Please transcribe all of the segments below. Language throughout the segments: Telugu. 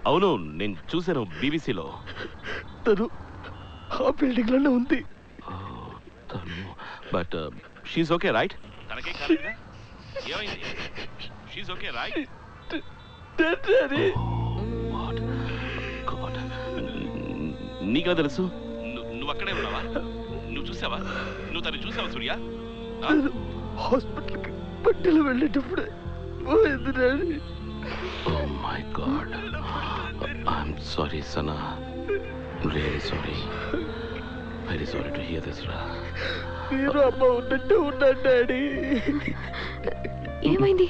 అవును, నేను చూశాను బీబీసీలో. తను ఆ బిల్డింగ్లోనే ఉంది. తను బట్ షీఈ్ ఓకే రైట్? తనకేం కాలేదా? ఏమైంది? She okay right? నీకా తెలుసు? నువ్వు అక్కడే ఉన్నావా? నువ్వు చూసావా? నువ్వు తను చూసావా సూర్య? హాస్పిటల్కి పట్టెలు వెళ్ళేటప్పుడే పోయింది daddy. Oh my God. I'm sorry, Sana. Really sorry. Very sorry to hear this, Ra. మీరు అమ్మ ఉన్నట్టు ఉన్నాడు డాడీ. ఏమైంది?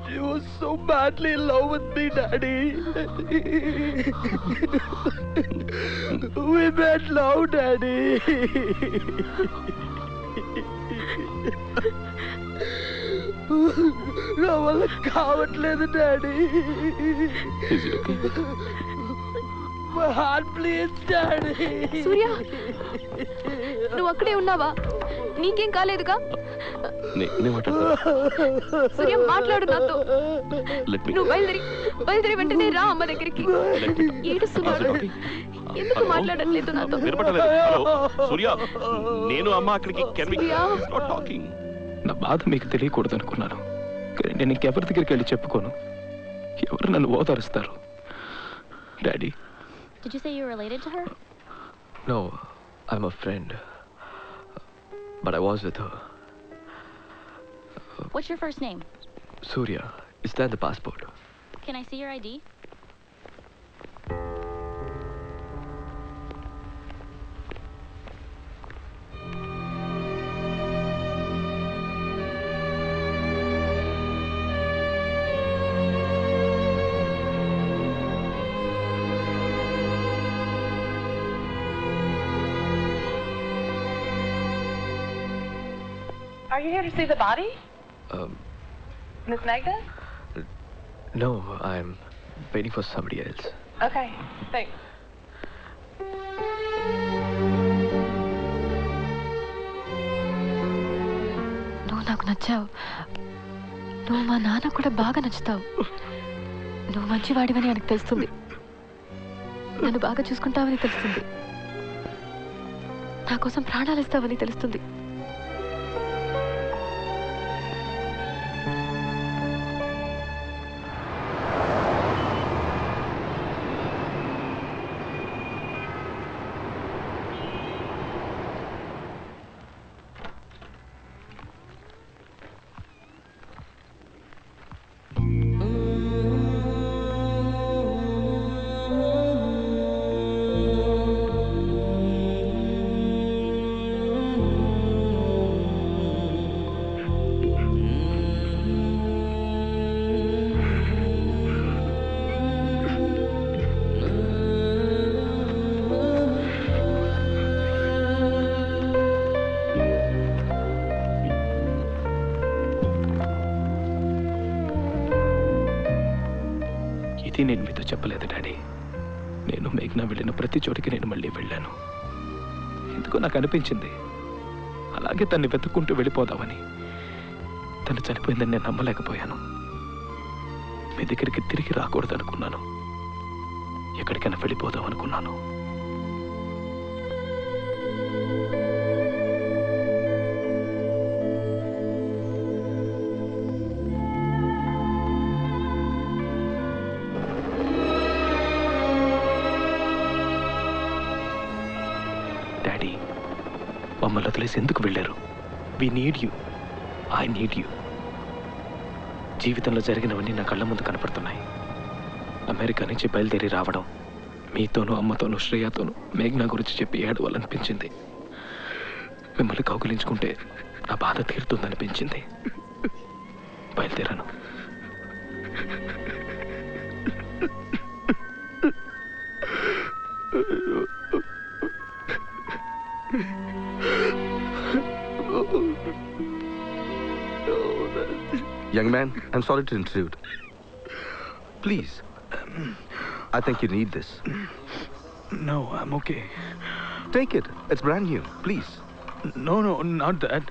She was so madly in love with me, Daddy. We made love, Daddy. నా వల్ల కావట్లేదు daddy. My heart bleeds, Daddy. సూర్య, నువ్వు అక్కడే ఉన్నావా? నీకేం కాలేదుగా? సూర్య, మాట్లాడు నాతో. నువ్వు బయలుదేరి వెంటనే రా అమ్మ దగ్గరికి. ఏడుస్తున్నాడు. ఎందుకు మాట్లాడట్లేదు నాతో? సూర్య, నేను అమ్మ అక్కడికి. నా బాధ మీకు తెలియకూడదు అనుకున్నాను. నేను ఇంకెవరి దగ్గరికి వెళ్ళి చెప్పుకోను. ఎవరు నన్ను ఓదారుస్తారు? Daddy. Did you say you were related to her? No, I'm a friend. But I was with her. What's your first name? Surya. Is that the passport? Can I see your ID? Are you here to see the body? Miss Magda? No, I'm waiting for somebody else. Okay, thanks. నువ్వు నాకు నచ్చావు. నువ్వు మా నాన్న కూడా బాగా నచ్చుతావు. నువ్వు మంచివాడివని ఆయనకు తెలుస్తుంది. నన్ను బాగా చూసుకుంటావని తెలుస్తుంది. నా కోసం ప్రాణాలు ఇస్తావని తెలుస్తుంది. ఇది నేను మీతో చెప్పలేదు డాడీ. నేను మేఘ్నా వెళ్ళిన ప్రతి చోటికి నేను మళ్ళీ వెళ్ళాను. ఎందుకో నాకు అనిపించింది అలాగే తన్ని వెతుక్కుంటూ వెళ్ళిపోదామని. తను చనిపోయిందని నేను నమ్మలేకపోయాను. మీ దగ్గరికి తిరిగి రాకూడదు అనుకున్నాను. ఎక్కడికైనా వెళ్ళిపోదాం అనుకున్నాను. డాడీ, మమ్మల్ని వదిలేసి ఎందుకు వెళ్ళారు? We need you. I need you. జీవితంలో జరిగినవన్నీ నా కళ్ళ ముందు కనపడుతున్నాయి. అమెరికా నుంచి బయలుదేరి రావడం, మీతోనూ అమ్మతోనూ శ్రేయతోనూ మేఘ్నా గురించి చెప్పి ఏడవాలనిపించింది. మిమ్మల్ని కౌగిలించుకుంటే నా బాధ తీరుతుందనిపించింది. బయలుదేరాను. Young man, I'm sorry to intrude. Please, I think you need this. No, I'm okay. Take it. It's brand new. Please. No, not that.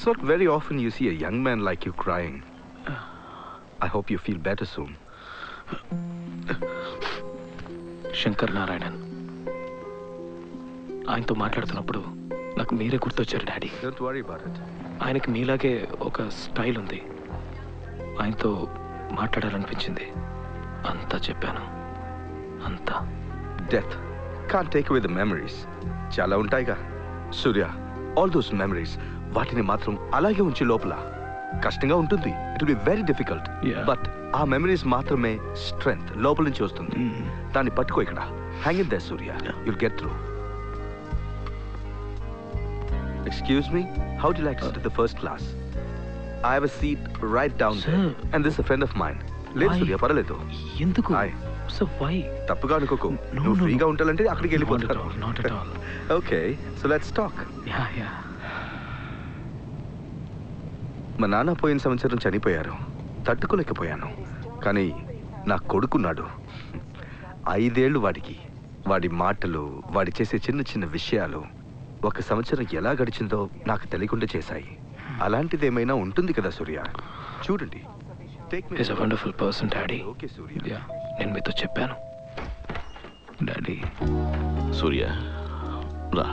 It's not very often you see a young man like you crying. I hope you feel better soon. Shankar Narayanan, ఆయనతో మాట్లాడుతున్నప్పుడు నాకు మీరే గుర్తొచ్చారు daddy. Don't worry about it. ఆయనకి మీలాగే ఒక స్టైల్ ఉంది. ఆయనతో మాట్లాడాలనిపించింది. అంతా చెప్పాను. అంతా. Death can't take away the memories. చాలా ఉంటాయిగా సూర్య. All those memories, వాటిని మాత్రం అలాగే ఉంచి లోపల. కష్టంగా ఉంటుంది. It will be very difficult. Yeah. But ఆ మెమరీస్ మాత్రమే స్ట్రెంగ్త్ లోపల నుంచి వస్తుంది. దాన్ని పట్టుకో ఇక్కడ. Hang in there, Surya. You'll get through. Excuse me, how would you like to sit in the first class? I have a seat right down there. And this is a friend of mine. లేదు సూర్య, పర్వాలేదు. ఎందుకు? Hi. So why? తప్పుగా అనుకోకు. No, నువ్వు no, ఫ్రీగా ఉండాలంటే అక్కడికి వెళ్ళిపోతాను. Not at all. Okay, so let's talk. Yeah. మా నాన్న పోయిన సంవత్సరం చనిపోయారు. తట్టుకోలేకపోయాను. కానీ నా కొడుకున్నాడు. 5 ఏళ్ళు వాడికి. వాడి మాటలు, వాడి చేసే చిన్న చిన్న విషయాలు 1 సంవత్సరం ఎలా గడిచిందో నాకు తెలియకుండా చేశాయి. అలాంటిది ఏమైనా ఉంటుంది కదా సూర్య? చూడండి. He's a wonderful person, Daddy. Okay Surya. Yeah, నేను మీతో చెప్పాను డాడీ. సూర్య, రా.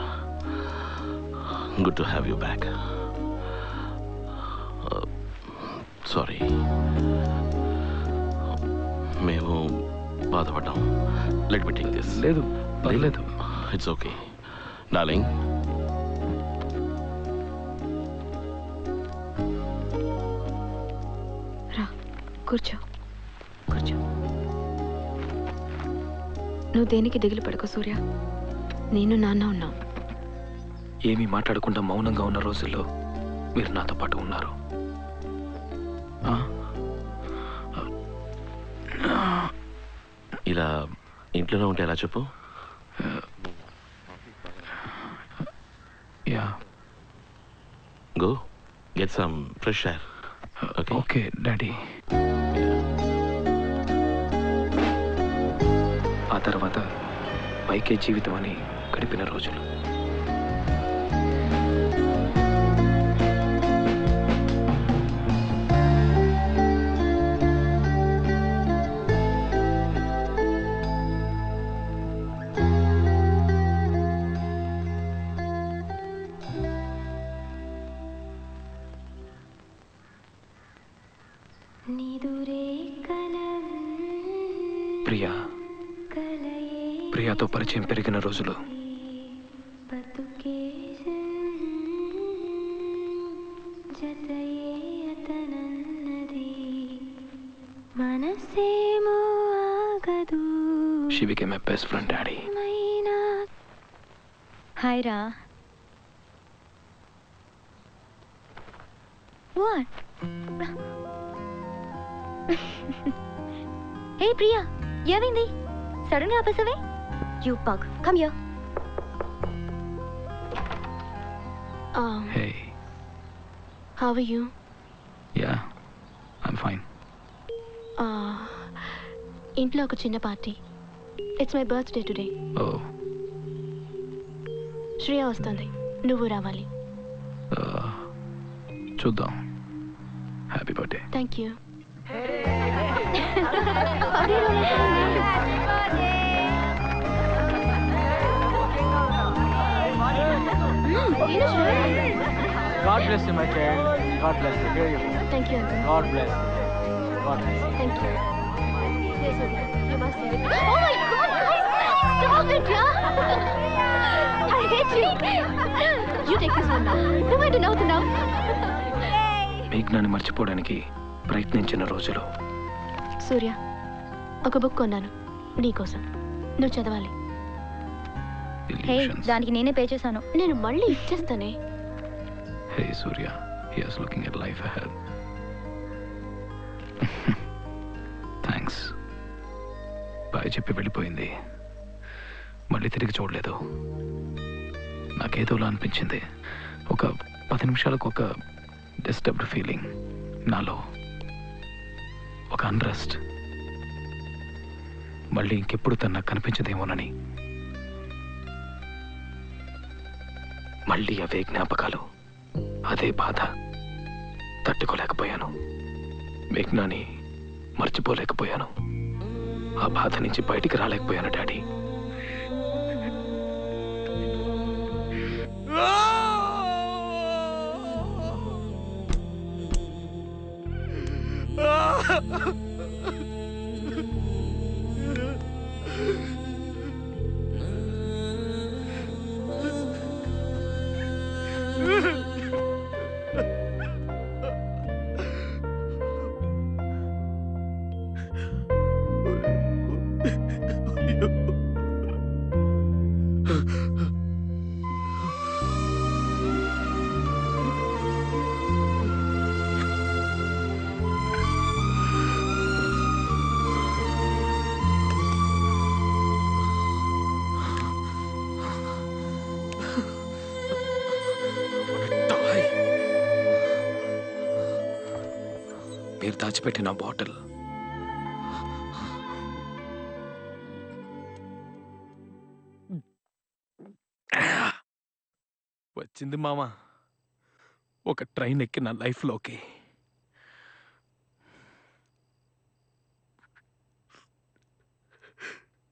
Good to have you back. Sorry, మేము బాధపడ్డాం. Let me take this. లేదు, పర్లేదు. It's okay darling. రా, కూర్చో. నువ్వు దేనికి దిగులు పడకు సూర్య. నేను నాన్న ఉన్నాం. ఏమీ మాట్లాడకుండా మౌనంగా ఉన్న రోజుల్లో మీరు నాతో పాటు ఉన్నారు. ఇలా ఇంట్లోనే ఉంటే ఎలా చెప్పు? Yeah, go get some fresh air. Okay daddy. ఆ తర్వాత పైకే జీవితం అని గడిపిన రోజులు. ప్రియాతో పరిచయం పెరిగిన రోజులు. She became my best friend, Daddy. Hi, Ra. What? Hey, Priya. ఏమైంది? సడన్గా ఆపేసావే? You pug. Come here. Hey. How are you? Yeah, I'm fine. ఇంట్లో ఒక చిన్న party. It's my birthday today. Oh. Shreya వస్తుంది. నువ్వు రావాలి. చూద్దాం. Happy birthday. Thank you. God bless you, my child. God bless you. Here you go. Thank you, uncle. God bless you. God bless you. Thank you. Yes, Surya. You must see it. Oh my God, guys! Stop it, yeah! I hate you. You take this one now. No matter now. మేఘ్నాన్ని మర్చిపోవడానికి ప్రయత్నించిన రోజులు. సూర్య, ఒక బుక్ కొన్నాను నీకోసం. నువ్వు చదవాలి. హే, దానికి నేనే పే చేశాను. నేను మళ్ళీ ఇచ్చేస్తానే. Hey, Surya. He is looking at life ahead. Thanks. Bye చెప్పి వెళ్ళిపోయింది. మళ్ళీ తిరిగి చూడలేదు. నాకేదోలా అనిపించింది. ఒక 10 నిమిషాలకు ఒక డిస్టర్బ్డ్ ఫీలింగ్ నాలో. ఒక అన్రెస్ట్. మళ్ళీ ఇంకెప్పుడు తను నాకు కనిపించదేమోనని. మళ్ళీ అవే జ్ఞాపకాలు. అదే బాధ. తట్టుకోలేకపోయాను. మేఘ్నాని మర్చిపోలేకపోయాను. ఆ బాధ నుంచి బయటికి రాలేకపోయాను డాడీ. మీరు దాచిపెట్టిన బాటిల్ వచ్చింది మామ. ఒక ట్రైన్ ఎక్కి నా లైఫ్లోకి.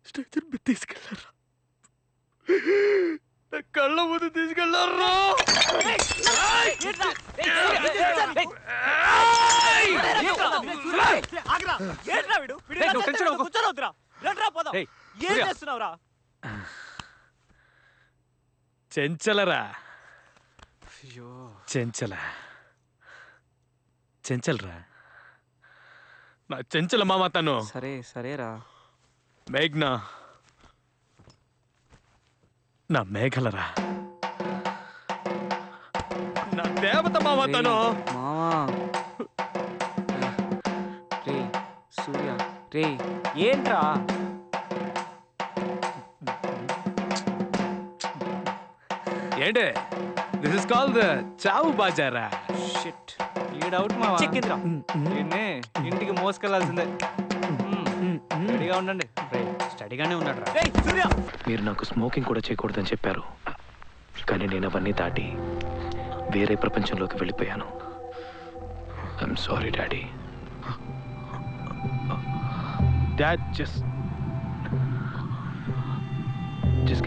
స్ట్రెచర్ మీద తీసుకెళ్ళారా? నా కళ్ళ ముందు తీసుకెళ్ళారా? చెంచలరా. చెంచలరా. నా చెంచల మామ తను. సరేరా. మేఘ్నా నా మేఘలరా. నా దేవత మామ తను. సూర్య రే ఏంట్రా? ఏంటే దిస్ ఇస్ కాల్డ్ ద చావు బాజారా. షిట్ ఈ డౌట్ మావా. చెక్కిందిరా. నిన్నే ఇంటికి మోసుకెళ్లాల్సిందే. రెడీగా ఉండండి. స్టడీగానే ఉన్నాడు రా. సూర్య మీరు నాకు స్మోకింగ్ కూడా చేయకూడదని చెప్పారు, కానీ నేను అవన్నీ దాటి వేరే ప్రపంచంలోకి వెళ్ళిపోయాను. I'm sorry daddy. Dad just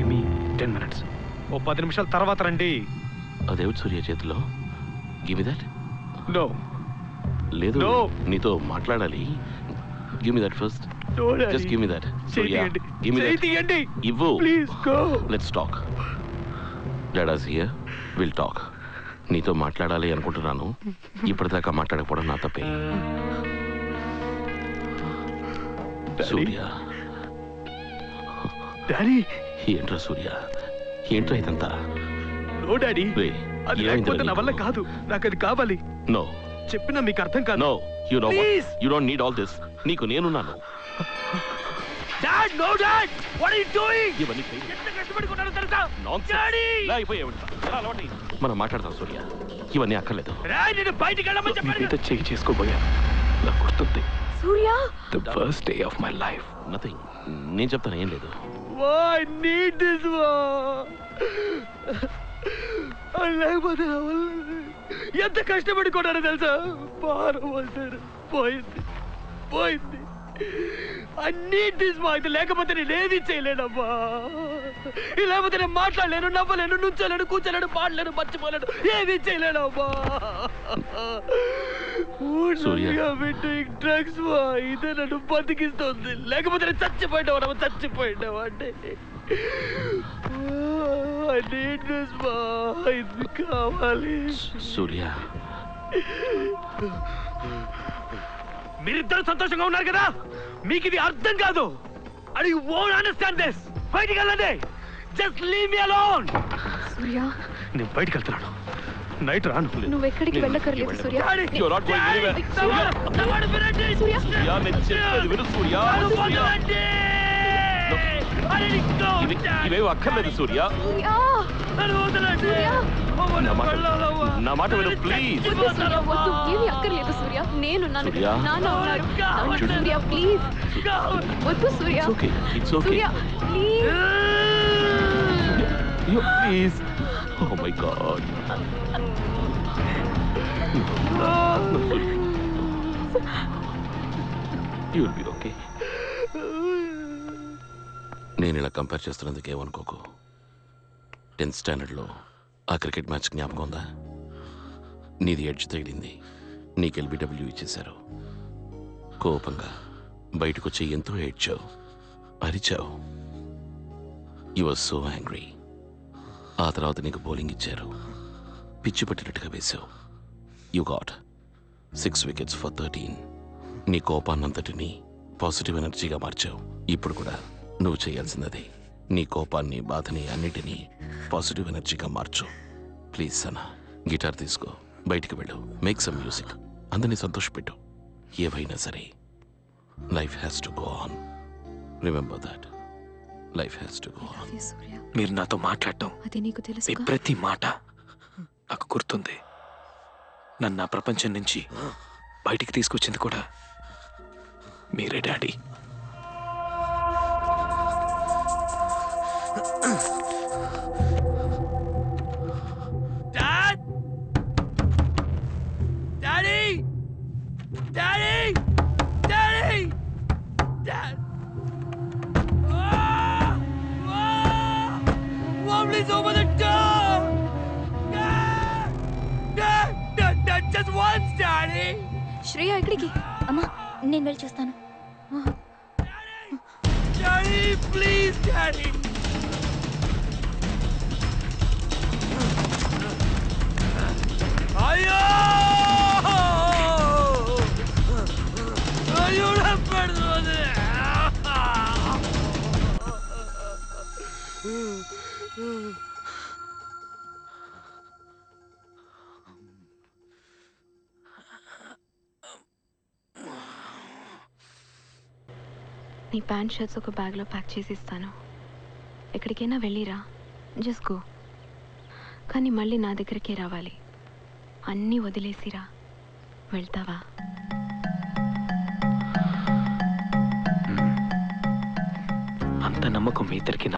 give me 10 minutes. ఓ 10 నిమిషాల తర్వాత రండి. అదేవిడ్ సూర్య చేతిలో. Give me that. నో లేదు, No. నీతో మాట్లాడాలి. Give me that first. Just give me that. Surya give me that. ఇవ్వు. Please go. Let's talk. Let us hear. Will talk. నీతో మాట్లాడాలి అనుకుంటున్నాను. ఇప్పటిదాకా మాట్లాడకపోవడం నా తప్పే. సూర్య. డాడీ. ఏంట్రా సూర్య, ఏంట్రా ఇదంతా? నో డాడీ, అది లేకపోతే నా వల్ల కాదు. నాకు అది కావాలి. నో చెప్పినా మీకు అర్థం కాదు. No you no you don't need all this. నీకు నేనున్నాను. Dad no dad, what are you doing? ఇవన్నీ ఎంత కష్టపడుకున్నానో తెలుసా? డాడీ మనం మాట్లాడదాం సూర్య. ఇవన్నీ అక్కర్లేదు. రాయ్, నేను బయటికి వెళ్ళమని చెప్పాను. మీతో చెక్ చేసుకోబోయాను. నాకు గుర్తుంది. Surya, the first day of my life. Nothing. నేను చెప్తాను, ఏం లేదు. Why need this one? లేకపోతే ఎంత కష్టపడి కొట్టారో తెలుసా? భారం వస్తారు. పోయింది. I need this one. ఇది లేకపోతే నేను ఏది చేయలేనమ్మా. ఇది లేకపోతే నేను మాట్లాడలేను, నవ్వలేను, నుంచోలేను, కూర్చోలేను, పాడలేను, మర్చిపోలేను, ఏది చేయలేనమ్మా. డ్రగ్స్ ఇదే నన్ను బతికిస్తుంది. లేకపోతే నేను చచ్చిపోయినావా అంటే ఇది కావాలి. సూర్య, మీరిద్దరు సంతోషంగా ఉన్నారు కదా, మీకు ఇది అర్థం కాదు. And you won't understand this. బయటికి వెళ్ళండి. Just leave me alone. Surya, నేను బయటికి వెళ్తున్నాను. నైట్ రాను. నువ్వు ఎక్కడికి వెళ్ళకర్లేదు సూర్య. You're not going anywhere. సూర్య, నేను చెప్పేది విను సూర్య. ఇవేవి అక్కర్లేదు సూర్య. నా మాట విను ప్లీజ్. ఏమి అక్కర్లేదు సూర్య, నేను నాన్న ఉన్నారు. సూర్య ప్లీజ్ వద్దు సూర్య. It's okay. Surya please. Please. Oh my God. You'll be okay. నేను ఇలా కంపేర్ చేస్తున్నందుకు ఏమనుకోకు. 10th స్టాండర్డ్లో ఆ క్రికెట్ మ్యాచ్ జ్ఞాపకం ఉందా? నీది ఎడ్జ్ తగిలింది, నీకు LBW ఇచ్చేశారు. కోపంగా బయటకు వచ్చి ఎంతో ఏడ్చావు, అరిచావు. You was so angry. ఆ తర్వాత నీకు బౌలింగ్ ఇచ్చారు, పిచ్చి పట్టినట్టుగా వేశావు. You got 6 wickets for 13. నీ కోపాన్నంతటినీ పాజిటివ్ ఎనర్జీగా మార్చావు. ఇప్పుడు కూడా నువ్వు చేయాల్సినది నీ కోపాన్ని, బాధని అన్నిటినీ పాజిటివ్ ఎనర్జీగా మార్చు. ప్లీజ్ సనా, గిటార్ తీసుకో, బయటికి వెళ్ళు, మేక్ సమ్ మ్యూజిక్, అందరినీ సంతోషపెట్టు. ఏవైనా సరే, life has to go on. Remember that. Life has to go on. మీరు నాతో మాట్లాడటం, అది నీకు తెలుసు. మీ ప్రతి మాట నాకు గుర్తుంది. నన్ను నా ప్రపంచం నుంచి బయటికి తీసుకొచ్చింది కూడా మీరే daddy. Dad! Daddy! Daddy! Daddy! Dad! Mom, please open the door! Dad! Dad! Dad! Just once, Daddy! Shreya ఎక్కడికి? అమ్మా నేను వెళ్ళి చూస్తాను. Daddy, please, Daddy! అయ్యో! అయ్యో నా పడుతుంది. నీ ప్యాంట్ షర్ట్స్ ఒక బ్యాగ్లో ప్యాక్ చేసి ఇస్తాను. ఎక్కడికైనా వెళ్ళిరా, జస్ట్ గో. కానీ మళ్ళీ నా దగ్గరికే రావాలి. అన్నీ వదిలేసిరా. వెళ్తావా? అంత నమ్మకం మీ ఇద్దరికి